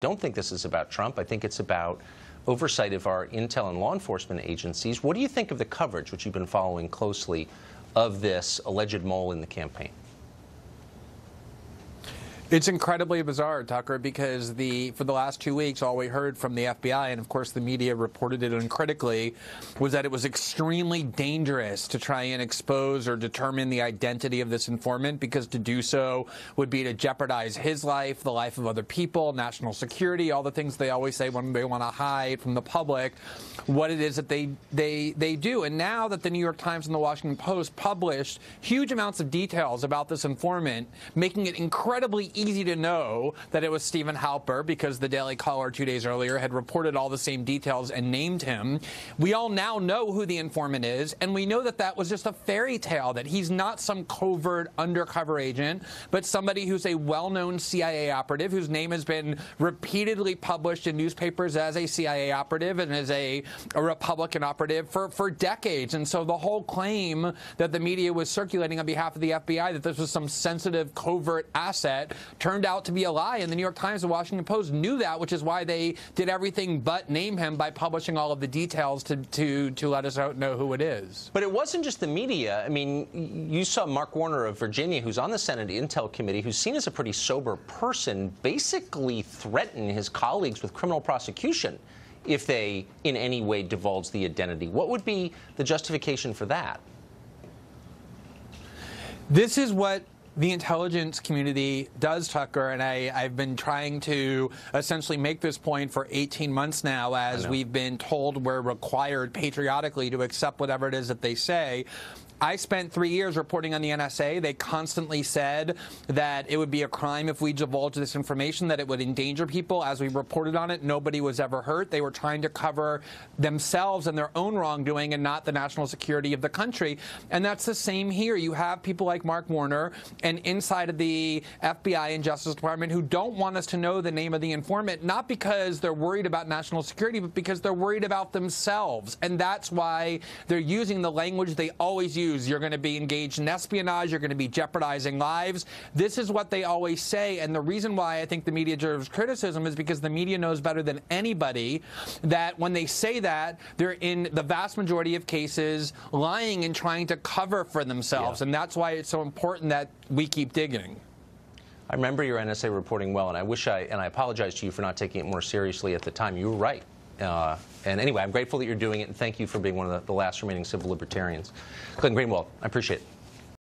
don't think this is about Trump. I think it's about oversight of our intel and law enforcement agencies. What do you think of the coverage, which you've been following closely, of this alleged mole in the campaign? It's incredibly bizarre, Tucker, because for the last 2 weeks, all we heard from the FBI, and of course the media reported it uncritically, was that it was extremely dangerous to try and expose or determine the identity of this informant, because to do so would be to jeopardize his life, the life of other people, national security, all the things they always say when they want to hide from the public what it is that they do. And now that the New York Times and the Washington Post published huge amounts of details about this informant, making it incredibly easy to know that it was Stephen Halper, because the Daily Caller 2 days earlier had reported all the same details and named him. We all now know who the informant is, and we know that that was just a fairy tale, that he's not some covert undercover agent, but somebody who's a well-known CIA operative whose name has been repeatedly published in newspapers as a CIA operative and as a Republican operative for decades. And so the whole claim that the media was circulating on behalf of the FBI that this was some sensitive covert asset turned out to be a lie, and the New York Times and Washington Post knew that, which is why they did everything but name him by publishing all of the details to let us know who it is. But it wasn't just the media. I mean, you saw Mark Warner of Virginia, who's on the Senate Intel Committee, who's seen as a pretty sober person, basically threaten his colleagues with criminal prosecution if they in any way divulge the identity. What would be the justification for that? This is what the intelligence community does, Tucker, and I've been trying to essentially make this point for 18 months now, as we've been told we're required patriotically to accept whatever it is that they say. I spent 3 years reporting on the NSA. They constantly said that it would be a crime if we divulged this information, that it would endanger people. As we reported on it, nobody was ever hurt. They were trying to cover themselves and their own wrongdoing and not the national security of the country. And that's the same here. You have people like Mark Warner and inside of the FBI and Justice Department who don't want us to know the name of the informant, not because they're worried about national security, but because they're worried about themselves. And that's why they're using the language they always use. You're going to be engaged in espionage. You're going to be jeopardizing lives. This is what they always say. And the reason why I think the media deserves criticism is because the media knows better than anybody that when they say that, they're in the vast majority of cases lying and trying to cover for themselves. Yeah. And that's why it's so important that we keep digging. I remember your NSA reporting well, and I apologize to you for not taking it more seriously at the time. You were right. And anyway, I'm grateful that you're doing it, and thank you for being one of the last remaining civil libertarians. Glenn Greenwald, I appreciate it.